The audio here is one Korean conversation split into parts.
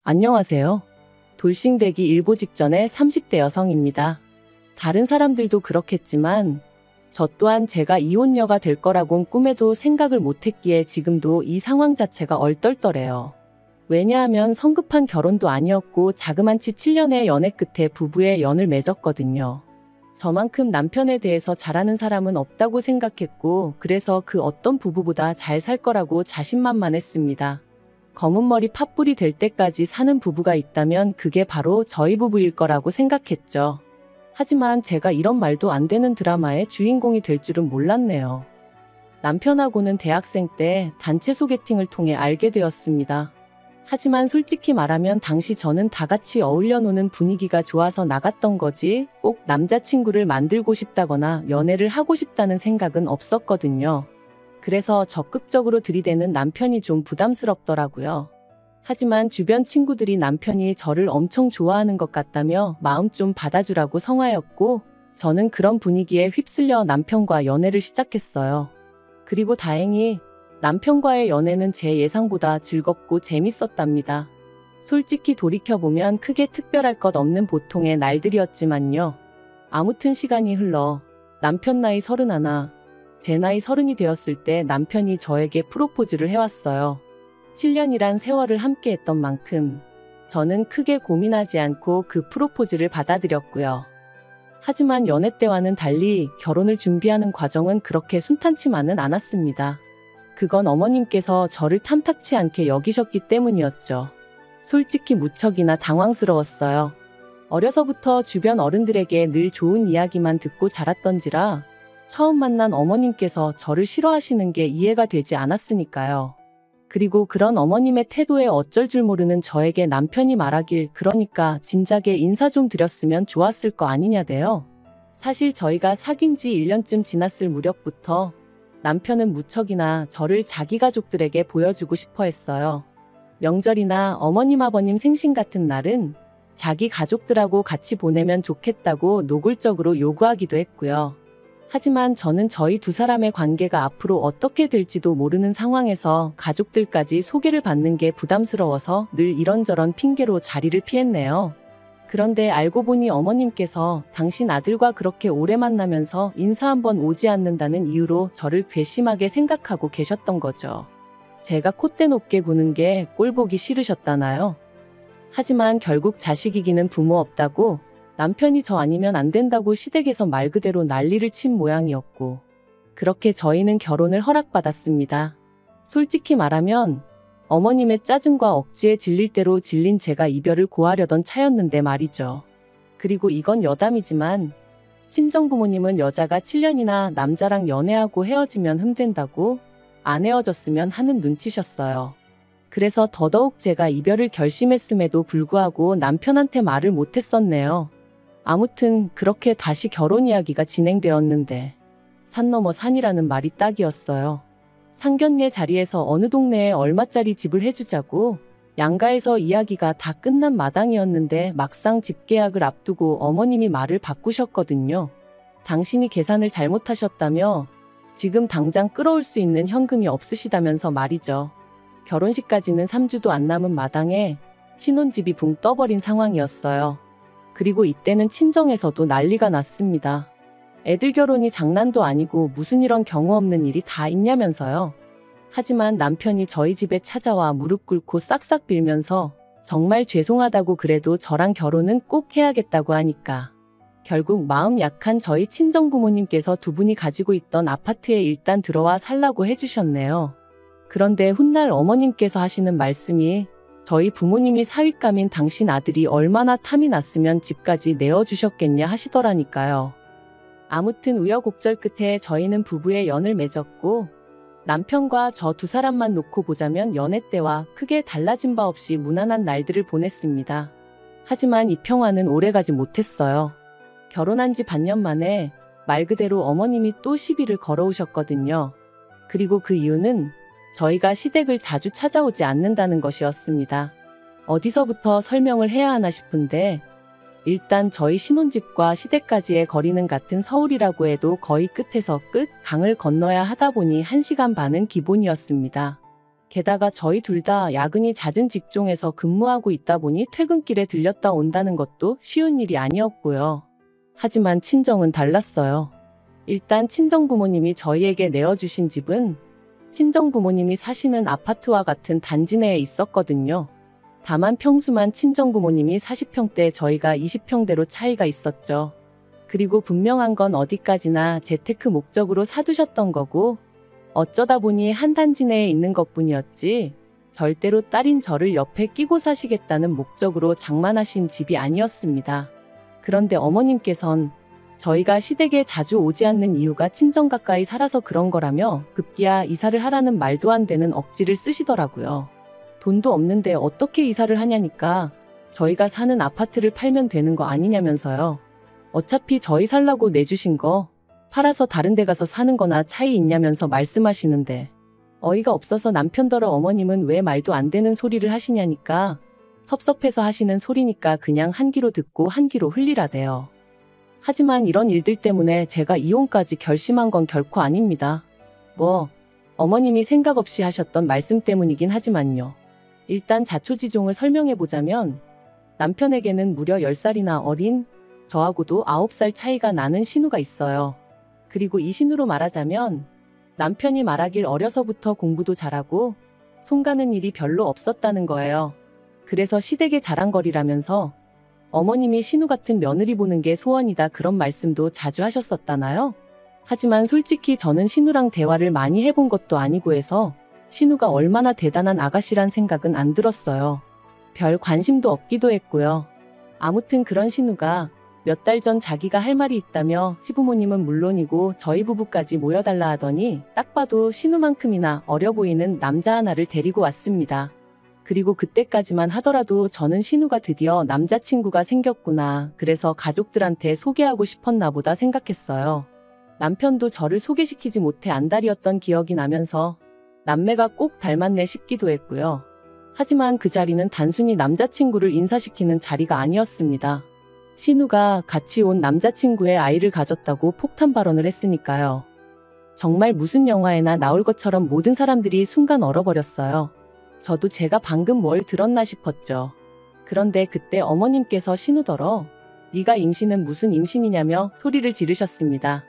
안녕하세요. 돌싱되기 일보 직전의 30대 여성입니다. 다른 사람들도 그렇겠지만 저 또한 제가 이혼녀가 될 거라곤 꿈에도 생각을 못했기에 지금도 이 상황 자체가 얼떨떨해요. 왜냐하면 성급한 결혼도 아니었고 자그만치 7년의 연애 끝에 부부의 연을 맺었거든요. 저만큼 남편에 대해서 잘하는 사람은 없다고 생각했고 그래서 그 어떤 부부보다 잘 살 거라고 자신만만했습니다. 검은 머리 팥불이 될 때까지 사는 부부가 있다면 그게 바로 저희 부부일 거라고 생각했죠. 하지만 제가 이런 말도 안 되는 드라마의 주인공이 될 줄은 몰랐네요. 남편하고는 대학생 때 단체 소개팅을 통해 알게 되었습니다. 하지만 솔직히 말하면 당시 저는 다 같이 어울려 노는 분위기가 좋아서 나갔던 거지 꼭 남자친구를 만들고 싶다거나 연애를 하고 싶다는 생각은 없었거든요. 그래서 적극적으로 들이대는 남편이 좀 부담스럽더라고요. 하지만 주변 친구들이 남편이 저를 엄청 좋아하는 것 같다며 마음 좀 받아주라고 성화였고 저는 그런 분위기에 휩쓸려 남편과 연애를 시작했어요. 그리고 다행히 남편과의 연애는 제 예상보다 즐겁고 재밌었답니다. 솔직히 돌이켜보면 크게 특별할 것 없는 보통의 날들이었지만요. 아무튼 시간이 흘러 남편 나이 31, 제 나이 30이 되었을 때 남편이 저에게 프로포즈를 해왔어요. 7년이란 세월을 함께했던 만큼 저는 크게 고민하지 않고 그 프로포즈를 받아들였고요. 하지만 연애 때와는 달리 결혼을 준비하는 과정은 그렇게 순탄치만은 않았습니다. 그건 어머님께서 저를 탐탁치 않게 여기셨기 때문이었죠. 솔직히 무척이나 당황스러웠어요. 어려서부터 주변 어른들에게 늘 좋은 이야기만 듣고 자랐던지라 처음 만난 어머님께서 저를 싫어하시는 게 이해가 되지 않았으니까요. 그리고 그런 어머님의 태도에 어쩔 줄 모르는 저에게 남편이 말하길 그러니까 진작에 인사 좀 드렸으면 좋았을 거 아니냐대요. 사실 저희가 사귄 지 1년쯤 지났을 무렵부터 남편은 무척이나 저를 자기 가족들에게 보여주고 싶어 했어요. 명절이나 어머님 아버님 생신 같은 날은 자기 가족들하고 같이 보내면 좋겠다고 노골적으로 요구하기도 했고요. 하지만 저는 저희 두 사람의 관계가 앞으로 어떻게 될지도 모르는 상황에서 가족들까지 소개를 받는 게 부담스러워서 늘 이런저런 핑계로 자리를 피했네요. 그런데 알고 보니 어머님께서 당신 아들과 그렇게 오래 만나면서 인사 한번 오지 않는다는 이유로 저를 괘씸하게 생각하고 계셨던 거죠. 제가 콧대 높게 구는 게 꼴보기 싫으셨다나요? 하지만 결국 자식 이기는 부모 없다고 남편이 저 아니면 안 된다고 시댁에서 말 그대로 난리를 친 모양이었고 그렇게 저희는 결혼을 허락받았습니다. 솔직히 말하면 어머님의 짜증과 억지에 질릴 대로 질린 제가 이별을 고하려던 차였는데 말이죠. 그리고 이건 여담이지만 친정부모님은 여자가 7년이나 남자랑 연애하고 헤어지면 흠된다고 안 헤어졌으면 하는 눈치셨어요. 그래서 더더욱 제가 이별을 결심했음에도 불구하고 남편한테 말을 못했었네요. 아무튼 그렇게 다시 결혼 이야기가 진행되었는데 산 넘어 산이라는 말이 딱이었어요. 상견례 자리에서 어느 동네에 얼마짜리 집을 해주자고 양가에서 이야기가 다 끝난 마당이었는데 막상 집 계약을 앞두고 어머님이 말을 바꾸셨거든요. 당신이 계산을 잘못하셨다며 지금 당장 끌어올 수 있는 현금이 없으시다면서 말이죠. 결혼식까지는 3주도 안 남은 마당에 신혼집이 붕 떠버린 상황이었어요. 그리고 이때는 친정에서도 난리가 났습니다. 애들 결혼이 장난도 아니고 무슨 이런 경우 없는 일이 다 있냐면서요. 하지만 남편이 저희 집에 찾아와 무릎 꿇고 싹싹 빌면서 정말 죄송하다고 그래도 저랑 결혼은 꼭 해야겠다고 하니까 결국 마음 약한 저희 친정부모님께서 두 분이 가지고 있던 아파트에 일단 들어와 살라고 해주셨네요. 그런데 훗날 어머님께서 하시는 말씀이 저희 부모님이 사윗감인 당신 아들이 얼마나 탐이 났으면 집까지 내어주셨겠냐 하시더라니까요. 아무튼 우여곡절 끝에 저희는 부부의 연을 맺었고 남편과 저 두 사람만 놓고 보자면 연애 때와 크게 달라진 바 없이 무난한 날들을 보냈습니다. 하지만 이 평화는 오래가지 못했어요. 결혼한 지 반년 만에 말 그대로 어머님이 또 시비를 걸어오셨거든요. 그리고 그 이유는 저희가 시댁을 자주 찾아오지 않는다는 것이었습니다. 어디서부터 설명을 해야 하나 싶은데 일단 저희 신혼집과 시댁까지의 거리는 같은 서울이라고 해도 거의 끝에서 끝 강을 건너야 하다 보니 1시간 반은 기본이었습니다. 게다가 저희 둘 다 야근이 잦은 직종에서 근무하고 있다 보니 퇴근길에 들렸다 온다는 것도 쉬운 일이 아니었고요. 하지만 친정은 달랐어요. 일단 친정부모님이 저희에게 내어주신 집은 친정부모님이 사시는 아파트와 같은 단지 내에 있었거든요. 다만 평수만 친정부모님이 40평대 저희가 20평대로 차이가 있었죠. 그리고 분명한 건 어디까지나 재테크 목적으로 사두셨던 거고 어쩌다 보니 한 단지 내에 있는 것뿐이었지 절대로 딸인 저를 옆에 끼고 사시겠다는 목적으로 장만하신 집이 아니었습니다. 그런데 어머님께선 저희가 시댁에 자주 오지 않는 이유가 친정 가까이 살아서 그런 거라며 급기야 이사를 하라는 말도 안 되는 억지를 쓰시더라고요. 돈도 없는데 어떻게 이사를 하냐니까 저희가 사는 아파트를 팔면 되는 거 아니냐면서요. 어차피 저희 살라고 내주신 거 팔아서 다른 데 가서 사는 거나 차이 있냐면서 말씀하시는데 어이가 없어서 남편더러 어머님은 왜 말도 안 되는 소리를 하시냐니까 섭섭해서 하시는 소리니까 그냥 한 귀로 듣고 한 귀로 흘리라대요. 하지만 이런 일들 때문에 제가 이혼까지 결심한 건 결코 아닙니다. 어머님이 생각 없이 하셨던 말씀 때문이긴 하지만요. 일단 자초지종을 설명해보자면 남편에게는 무려 10살이나 어린 저하고도 9살 차이가 나는 신우가 있어요. 그리고 이 신우로 말하자면 남편이 말하길 어려서부터 공부도 잘하고 손 가는 일이 별로 없었다는 거예요. 그래서 시댁의 자랑거리라면서 어머님이 신우 같은 며느리 보는 게 소원이다 그런 말씀도 자주 하셨었다나요? 하지만 솔직히 저는 신우랑 대화를 많이 해본 것도 아니고 해서 신우가 얼마나 대단한 아가씨란 생각은 안 들었어요. 별 관심도 없기도 했고요. 아무튼 그런 신우가 몇 달 전 자기가 할 말이 있다며 시부모님은 물론이고 저희 부부까지 모여달라 하더니 딱 봐도 신우만큼이나 어려 보이는 남자 하나를 데리고 왔습니다. 그리고 그때까지만 하더라도 저는 신우가 드디어 남자친구가 생겼구나. 그래서 가족들한테 소개하고 싶었나 보다 생각했어요. 남편도 저를 소개시키지 못해 안달이었던 기억이 나면서 남매가 꼭 닮았네 싶기도 했고요. 하지만 그 자리는 단순히 남자친구를 인사시키는 자리가 아니었습니다. 신우가 같이 온 남자친구의 아이를 가졌다고 폭탄 발언을 했으니까요. 정말 무슨 영화에나 나올 것처럼 모든 사람들이 순간 얼어버렸어요. 저도 제가 방금 뭘 들었나 싶었죠. 그런데 그때 어머님께서 신우더러 네가 임신은 무슨 임신이냐며 소리를 지르셨습니다.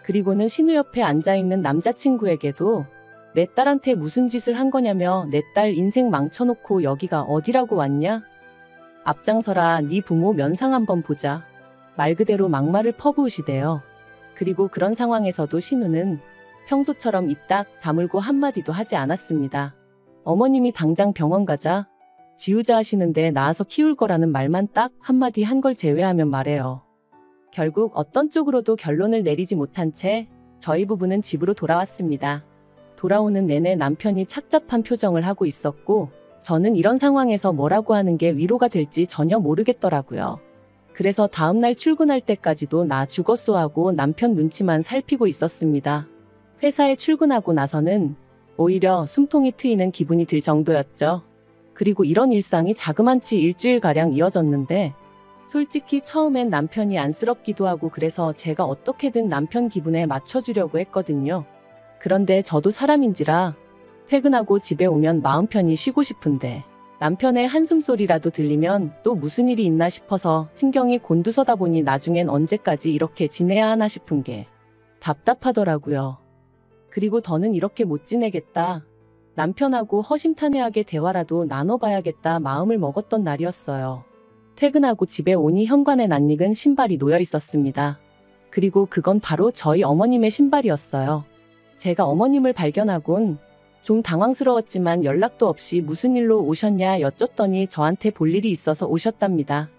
그리고는 신우 옆에 앉아있는 남자친구에게도 내 딸한테 무슨 짓을 한 거냐며 내 딸 인생 망쳐놓고 여기가 어디라고 왔냐? 앞장서라 네 부모 면상 한번 보자. 말 그대로 막말을 퍼부으시대요. 그리고 그런 상황에서도 신우는 평소처럼 입 딱 다물고 한마디도 하지 않았습니다. 어머님이 당장 병원 가자. 지우자 하시는데 낳아서 키울 거라는 말만 딱 한마디 한 걸 제외하면 말해요. 결국 어떤 쪽으로도 결론을 내리지 못한 채 저희 부부는 집으로 돌아왔습니다. 돌아오는 내내 남편이 착잡한 표정을 하고 있었고 저는 이런 상황에서 뭐라고 하는 게 위로가 될지 전혀 모르겠더라고요. 그래서 다음날 출근할 때까지도 나 죽었소 하고 남편 눈치만 살피고 있었습니다. 회사에 출근하고 나서는 오히려 숨통이 트이는 기분이 들 정도였죠. 그리고 이런 일상이 자그만치 일주일가량 이어졌는데 솔직히 처음엔 남편이 안쓰럽기도 하고 그래서 제가 어떻게든 남편 기분에 맞춰주려고 했거든요. 그런데 저도 사람인지라 퇴근하고 집에 오면 마음 편히 쉬고 싶은데 남편의 한숨소리라도 들리면 또 무슨 일이 있나 싶어서 신경이 곤두서다 보니 나중엔 언제까지 이렇게 지내야 하나 싶은 게 답답하더라고요. 그리고 더는 이렇게 못 지내겠다. 남편하고 허심탄회하게 대화라도 나눠봐야겠다 마음을 먹었던 날이었어요. 퇴근하고 집에 오니 현관에 낯익은 신발이 놓여 있었습니다. 그리고 그건 바로 저희 어머님의 신발이었어요. 제가 어머님을 발견하곤 좀 당황스러웠지만 연락도 없이 무슨 일로 오셨냐 여쭸더니 저한테 볼 일이 있어서 오셨답니다.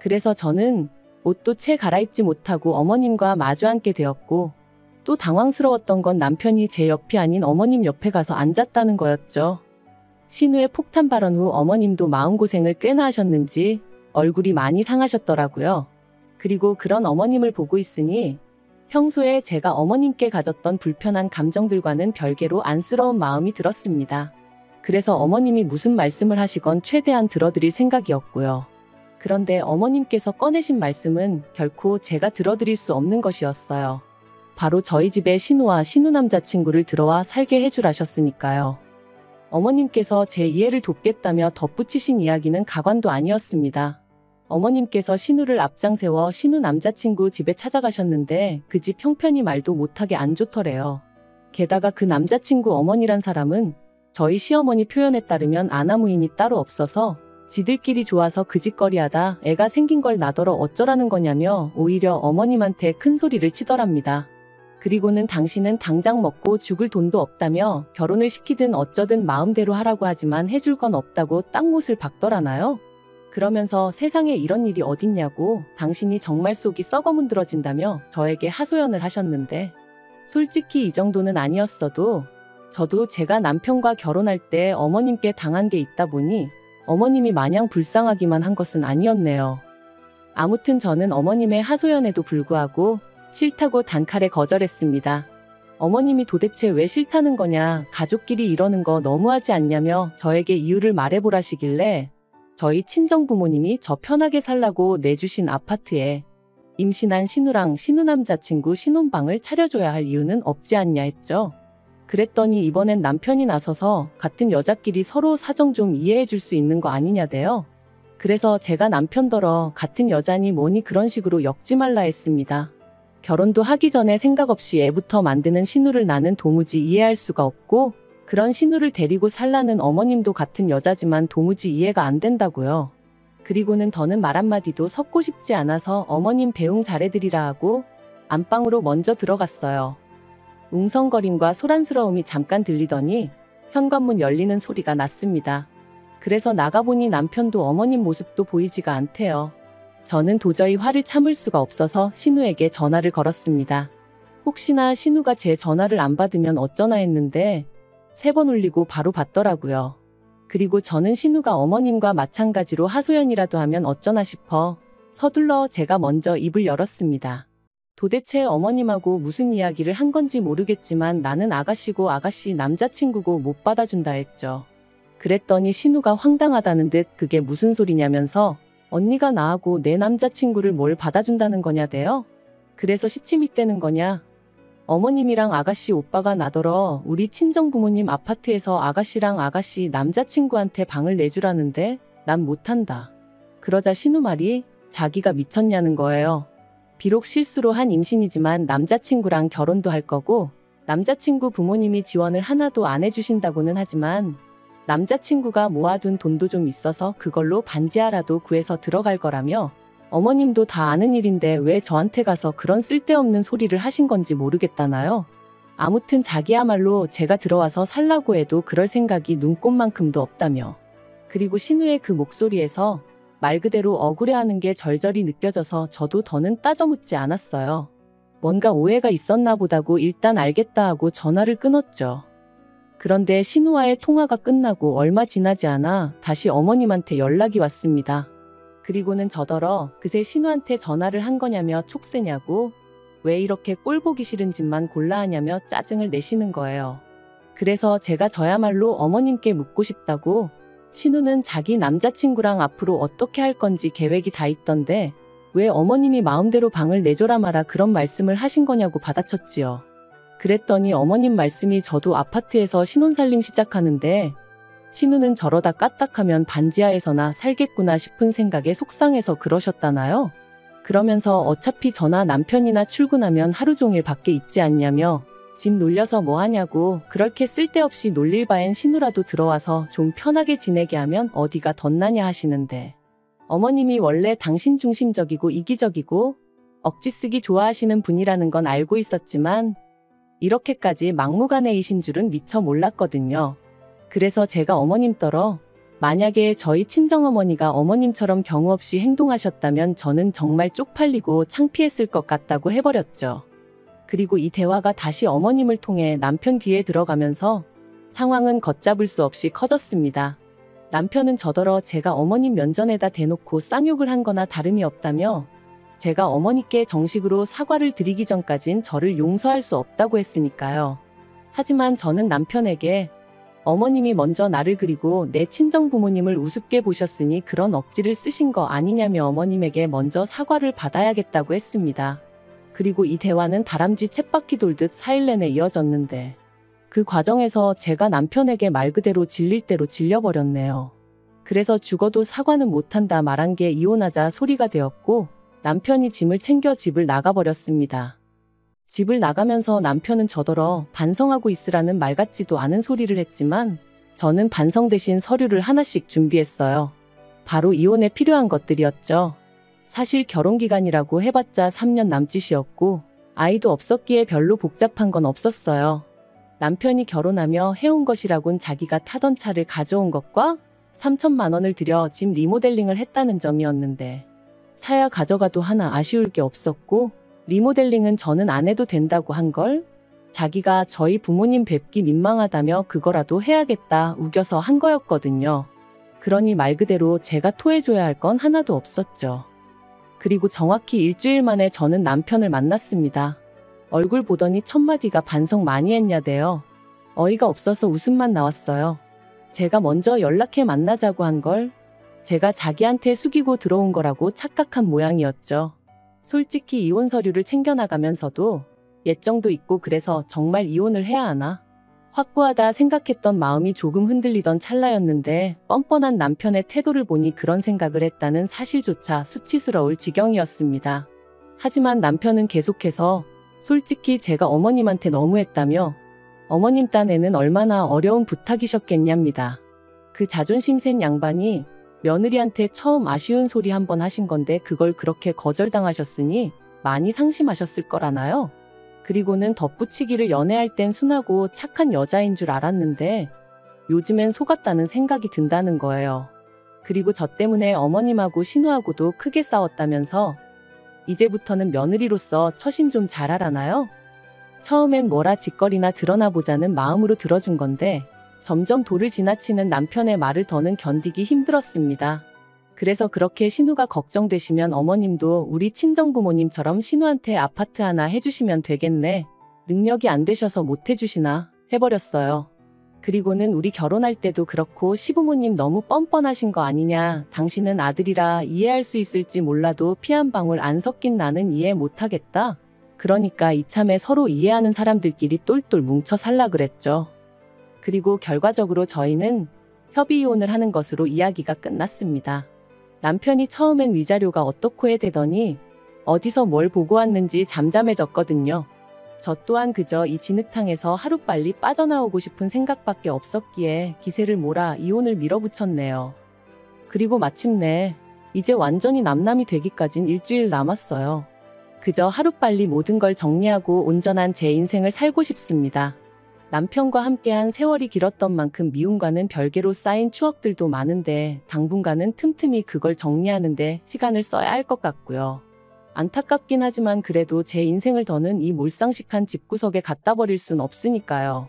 그래서 저는 옷도 채 갈아입지 못하고 어머님과 마주 앉게 되었고 또 당황스러웠던 건 남편이 제 옆이 아닌 어머님 옆에 가서 앉았다는 거였죠. 신우의 폭탄 발언 후 어머님도 마음고생을 꽤나 하셨는지 얼굴이 많이 상하셨더라고요. 그리고 그런 어머님을 보고 있으니 평소에 제가 어머님께 가졌던 불편한 감정들과는 별개로 안쓰러운 마음이 들었습니다. 그래서 어머님이 무슨 말씀을 하시건 최대한 들어드릴 생각이었고요. 그런데 어머님께서 꺼내신 말씀은 결코 제가 들어드릴 수 없는 것이었어요. 바로 저희 집에 신우와 신우 남자친구를 들어와 살게 해주라셨으니까요. 어머님께서 제 이해를 돕겠다며 덧붙이신 이야기는 가관도 아니었습니다. 어머님께서 신우를 앞장세워 신우 남자친구 집에 찾아가셨는데 그 집 형편이 말도 못하게 안 좋더래요. 게다가 그 남자친구 어머니란 사람은 저희 시어머니 표현에 따르면 아나무인이 따로 없어서 지들끼리 좋아서 그 짓거리하다 애가 생긴 걸 나더러 어쩌라는 거냐며 오히려 어머님한테 큰 소리를 치더랍니다. 그리고는 당신은 당장 먹고 죽을 돈도 없다며 결혼을 시키든 어쩌든 마음대로 하라고 하지만 해줄 건 없다고 땅못을 박더라나요? 그러면서 세상에 이런 일이 어딨냐고 당신이 정말 속이 썩어 문드러진다며 저에게 하소연을 하셨는데 솔직히 이 정도는 아니었어도 저도 제가 남편과 결혼할 때 어머님께 당한 게 있다 보니 어머님이 마냥 불쌍하기만 한 것은 아니었네요. 아무튼 저는 어머님의 하소연에도 불구하고 싫다고 단칼에 거절했습니다. 어머님이 도대체 왜 싫다는 거냐, 가족끼리 이러는 거 너무하지 않냐며 저에게 이유를 말해보라시길래 저희 친정부모님이 저 편하게 살라고 내주신 아파트에 임신한 신우랑 신우 남자친구 신혼방을 차려줘야 할 이유는 없지 않냐 했죠. 그랬더니 이번엔 남편이 나서서 같은 여자끼리 서로 사정 좀 이해해 줄 수 있는 거 아니냐대요. 그래서 제가 남편더러 같은 여자니 뭐니 그런 식으로 엮지 말라 했습니다. 결혼도 하기 전에 생각 없이 애부터 만드는 신우를 나는 도무지 이해할 수가 없고 그런 신우를 데리고 살라는 어머님도 같은 여자지만 도무지 이해가 안 된다고요. 그리고는 더는 말 한마디도 섞고 싶지 않아서 어머님 배웅 잘해드리라 하고 안방으로 먼저 들어갔어요. 웅성거림과 소란스러움이 잠깐 들리더니 현관문 열리는 소리가 났습니다. 그래서 나가보니 남편도 어머님 모습도 보이지가 않대요. 저는 도저히 화를 참을 수가 없어서 신우에게 전화를 걸었습니다. 혹시나 신우가 제 전화를 안 받으면 어쩌나 했는데 3번 울리고 바로 받더라고요. 그리고 저는 신우가 어머님과 마찬가지로 하소연이라도 하면 어쩌나 싶어 서둘러 제가 먼저 입을 열었습니다. 도대체 어머님하고 무슨 이야기를 한 건지 모르겠지만 나는 아가씨고 아가씨 남자친구고 못 받아준다 했죠. 그랬더니 신우가 황당하다는 듯 그게 무슨 소리냐면서 언니가 나하고 내 남자친구를 뭘 받아준다는 거냐대요? 그래서 시침이 떼는 거냐? 어머님이랑 아가씨 오빠가 나더러 우리 친정부모님 아파트에서 아가씨랑 아가씨 남자친구한테 방을 내주라는데 난 못한다. 그러자 신우 말이 자기가 미쳤냐는 거예요. 비록 실수로 한 임신이지만 남자친구랑 결혼도 할 거고 남자친구 부모님이 지원을 하나도 안 해주신다고는 하지만 남자친구가 모아둔 돈도 좀 있어서 그걸로 반지하라도 구해서 들어갈 거라며 어머님도 다 아는 일인데 왜 저한테 가서 그런 쓸데없는 소리를 하신 건지 모르겠다나요. 아무튼 자기야말로 제가 들어와서 살라고 해도 그럴 생각이 눈꼽만큼도 없다며. 그리고 신우의 그 목소리에서 말 그대로 억울해하는 게 절절히 느껴져서 저도 더는 따져묻지 않았어요. 뭔가 오해가 있었나 보다고 일단 알겠다 하고 전화를 끊었죠. 그런데 신우와의 통화가 끝나고 얼마 지나지 않아 다시 어머님한테 연락이 왔습니다. 그리고는 저더러 그새 신우한테 전화를 한 거냐며 촉새냐고 왜 이렇게 꼴 보기 싫은 짓만 골라 하냐며 짜증을 내시는 거예요. 그래서 제가 저야말로 어머님께 묻고 싶다고 신우는 자기 남자친구랑 앞으로 어떻게 할 건지 계획이 다 있던데 왜 어머님이 마음대로 방을 내줘라 마라 그런 말씀을 하신 거냐고 받아쳤지요. 그랬더니 어머님 말씀이 저도 아파트에서 신혼살림 시작하는데 신우는 저러다 까딱하면 반지하에서나 살겠구나 싶은 생각에 속상해서 그러셨다나요? 그러면서 어차피 저나 남편이나 출근하면 하루 종일 밖에 있지 않냐며 집 놀려서 뭐 하냐고 그렇게 쓸데없이 놀릴 바엔 신우라도 들어와서 좀 편하게 지내게 하면 어디가 덧나냐 하시는데 어머님이 원래 당신 중심적이고 이기적이고 억지 쓰기 좋아하시는 분이라는 건 알고 있었지만 이렇게까지 막무가내이신 줄은 미처 몰랐거든요. 그래서 제가 어머님더러 만약에 저희 친정어머니가 어머님처럼 경우 없이 행동하셨다면 저는 정말 쪽팔리고 창피했을 것 같다고 해버렸죠. 그리고 이 대화가 다시 어머님을 통해 남편 귀에 들어가면서 상황은 걷잡을 수 없이 커졌습니다. 남편은 저더러 제가 어머님 면전에다 대놓고 쌍욕을 한 거나 다름이 없다며 제가 어머니께 정식으로 사과를 드리기 전까진 저를 용서할 수 없다고 했으니까요. 하지만 저는 남편에게 어머님이 먼저 나를 그리고 내 친정부모님을 우습게 보셨으니 그런 억지를 쓰신 거 아니냐며 어머님에게 먼저 사과를 받아야겠다고 했습니다. 그리고 이 대화는 다람쥐 쳇바퀴 돌듯 4일 내내 이어졌는데 그 과정에서 제가 남편에게 말 그대로 질릴 대로 질려버렸네요. 그래서 죽어도 사과는 못한다 말한 게 이혼하자 소리가 되었고 남편이 짐을 챙겨 집을 나가버렸습니다. 집을 나가면서 남편은 저더러 반성하고 있으라는 말 같지도 않은 소리를 했지만 저는 반성 대신 서류를 하나씩 준비했어요. 바로 이혼에 필요한 것들이었죠. 사실 결혼기간이라고 해봤자 3년 남짓이었고 아이도 없었기에 별로 복잡한 건 없었어요. 남편이 결혼하며 해온 것이라곤 자기가 타던 차를 가져온 것과 3천만 원을 들여 집 리모델링을 했다는 점이었는데 차야 가져가도 하나 아쉬울 게 없었고 리모델링은 저는 안 해도 된다고 한 걸 자기가 저희 부모님 뵙기 민망하다며 그거라도 해야겠다 우겨서 한 거였거든요. 그러니 말 그대로 제가 토해줘야 할 건 하나도 없었죠. 그리고 정확히 일주일 만에 저는 남편을 만났습니다. 얼굴 보더니 첫마디가 반성 많이 했냐대요. 어이가 없어서 웃음만 나왔어요. 제가 먼저 연락해 만나자고 한 걸 제가 자기한테 숙이고 들어온 거라고 착각한 모양이었죠. 솔직히 이혼 서류를 챙겨나가면서도 예정도 있고 그래서 정말 이혼을 해야 하나? 확고하다 생각했던 마음이 조금 흔들리던 찰나였는데 뻔뻔한 남편의 태도를 보니 그런 생각을 했다는 사실조차 수치스러울 지경이었습니다. 하지만 남편은 계속해서 솔직히 제가 어머님한테 너무했다며 어머님 딴에는 얼마나 어려운 부탁이셨겠냐입니다. 그 자존심 센 양반이 며느리한테 처음 아쉬운 소리 한번 하신 건데 그걸 그렇게 거절당하셨으니 많이 상심하셨을 거라나요? 그리고는 덧붙이기를 연애할 땐 순하고 착한 여자인 줄 알았는데 요즘엔 속았다는 생각이 든다는 거예요. 그리고 저 때문에 어머님하고 신우하고도 크게 싸웠다면서 이제부터는 며느리로서 처신 좀 잘하라나요? 처음엔 뭐라 짓거리나 드러나 보자는 마음으로 들어준 건데 점점 도를 지나치는 남편의 말을 더는 견디기 힘들었습니다. 그래서 그렇게 신우가 걱정되시면 어머님도 우리 친정부모님처럼 신우한테 아파트 하나 해주시면 되겠네. 능력이 안 되셔서 못 해주시나 해버렸어요. 그리고는 우리 결혼할 때도 그렇고 시부모님 너무 뻔뻔하신 거 아니냐. 당신은 아들이라 이해할 수 있을지 몰라도 피 한 방울 안 섞인 나는 이해 못하겠다. 그러니까 이참에 서로 이해하는 사람들끼리 똘똘 뭉쳐 살라 그랬죠. 그리고 결과적으로 저희는 협의 이혼을 하는 것으로 이야기가 끝났습니다. 남편이 처음엔 위자료가 어떻고 해대더니 어디서 뭘 보고 왔는지 잠잠해졌거든요. 저 또한 그저 이 진흙탕에서 하루빨리 빠져나오고 싶은 생각밖에 없었기에 기세를 몰아 이혼을 밀어붙였네요. 그리고 마침내 이제 완전히 남남이 되기까진 일주일 남았어요. 그저 하루빨리 모든 걸 정리하고 온전한 제 인생을 살고 싶습니다. 남편과 함께한 세월이 길었던 만큼 미움과는 별개로 쌓인 추억들도 많은데 당분간은 틈틈이 그걸 정리하는데 시간을 써야 할 것 같고요. 안타깝긴 하지만 그래도 제 인생을 더는 이 몰상식한 집구석에 갖다 버릴 순 없으니까요.